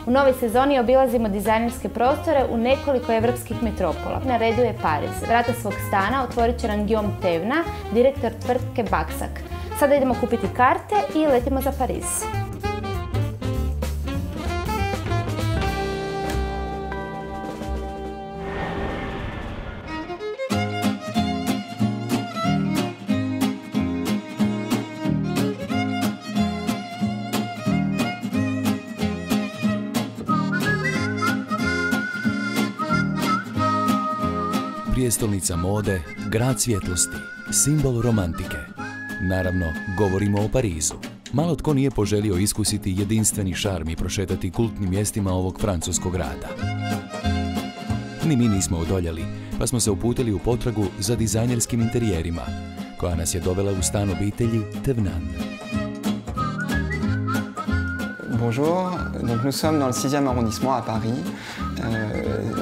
U novoj sezoni obilazimo dizajnerske prostore u nekoliko evropskih metropola. Na redu je Pariz. Vrata svog stana otvorit će nam Guillaume Thévenin, direktor tvrtke Baksak. Sada idemo kupiti karte i letimo za Pariz. Prijestolnica mode, grad svjetlosti, simbol romantike. Naravno, govorimo o Parizu. Malo tko nije poželio iskusiti jedinstveni šarm i prošetati kultnim mjestima ovog francuskog grada. Ni mi nismo odoljeli, pa smo se uputili u potragu za dizajnerskim interijerima, koja nas je dovela u stan obitelji Thévenin. Bonjour, donc nous sommes dans le 6e arrondissement à Paris,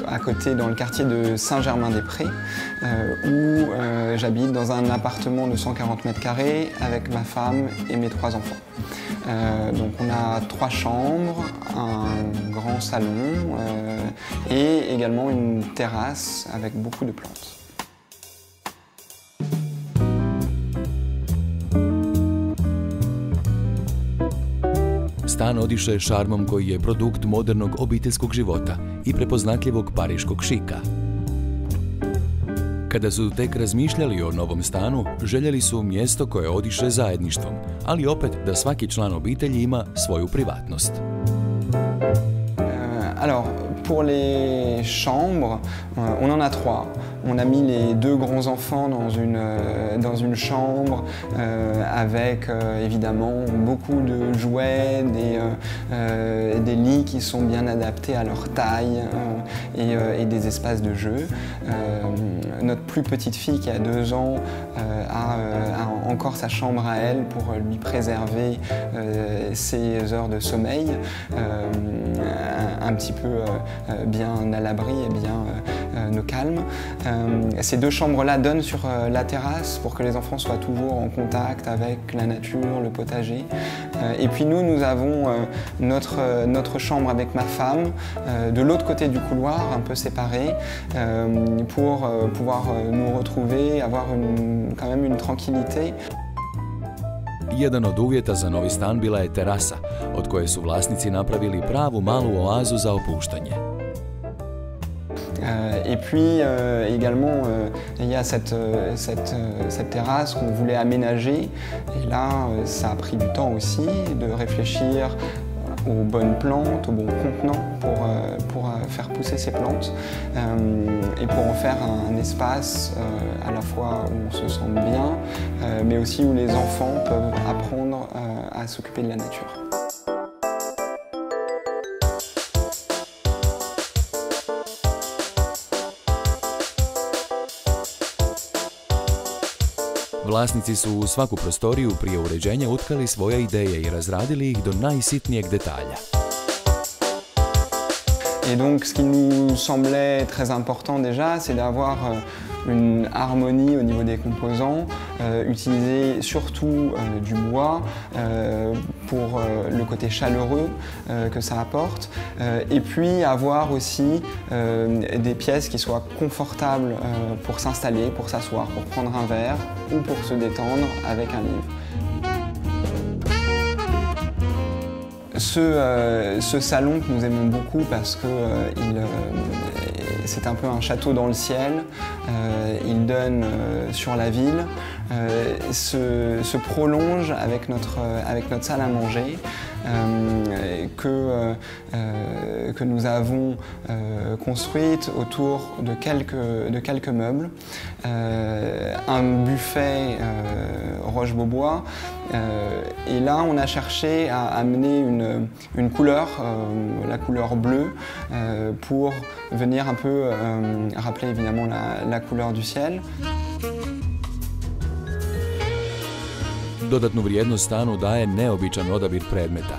à côté dans le quartier de Saint-Germain-des-Prés, où j'habite dans un appartement de 140 mètres carrés avec ma femme et mes 3 enfants. Donc on a 3 chambres, un grand salon et également une terrasse avec beaucoup de plantes. Stan odiše šarmom koji je produkt modernog obiteljskog života i prepoznatljivog pariškog šika. Kada su tek razmišljali o novom stanu, željeli su mjesto koje odiše zajedništvom, ali opet da svaki član obitelji ima svoju privatnost. Alors, pour les chambres, on en a 3. On a mis les 2 grands enfants dans une chambre avec évidemment beaucoup de jouets, des lits qui sont bien adaptés à leur taille et des espaces de jeu. Notre plus petite fille qui a 2 ans a encore sa chambre à elle pour lui préserver ses heures de sommeil, un petit peu bien à l'abri et bien au calme. Ces 2 chambres-là donnent sur la terrasse pour que les enfants soient toujours en contact avec la nature, le potager. Et puis nous avons notre chambre avec ma femme de l'autre côté du couloir, un peu séparée, pour pouvoir nous retrouver, avoir quand même une tranquillité. Jedan od uvjeta za novi stan bila je terasa, od koje su vlasnici napravili pravu malu oazu za opuštanje. Et puis également, il y a cette terrasse qu'on voulait aménager. Et là, ça a pris du temps aussi de réfléchir aux bonnes plantes, aux bons contenants pour faire pousser ces plantes et pour en faire un espace à la fois où on se sent bien, mais aussi où les enfants peuvent apprendre à s'occuper de la nature. Vlasnici su u svaku prostoriju prije uređenja utkali svoje ideje i razradili ih do najsitnijeg detalja. Et donc, ce qui nous semblait très important déjà, c'est d'avoir une harmonie au niveau des composants, utiliser surtout du bois pour le côté chaleureux que ça apporte, et puis avoir aussi des pièces qui soient confortables pour s'installer, pour s'asseoir, pour prendre un verre ou pour se détendre avec un livre. Ce salon que nous aimons beaucoup parce que c'est un peu un château dans le ciel, il donne sur la ville, se prolonge avec notre salle à manger que nous avons construite autour de quelques meubles, un buffet Roche-Beaubois, et là on a cherché à amener une couleur, la couleur bleue, pour venir un peu rappeler évidemment la couleur du ciel. Dodatnu vrijednost stanu daje neobičan odabir predmeta.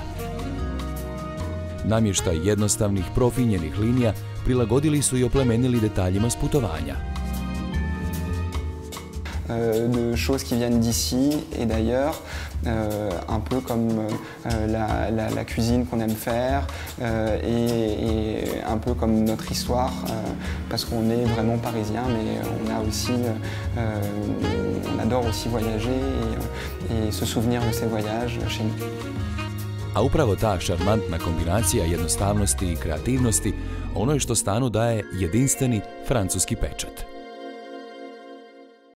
Namještaj jednostavnih profinjenih linija prilagodili su i oplemenili detaljima s putovanja. De choses qui viennent d'ici et d'ailleurs, un peu comme la cuisine qu'on aime faire et un peu comme notre histoire, parce qu'on est vraiment parisien, mais on adore aussi voyager et se souvenir de ces voyages chez nous. A upravo ta šarmantna kombinacija jednostavnosti i kreativnosti ono je što stanu daje jedinstveni francuski pečat.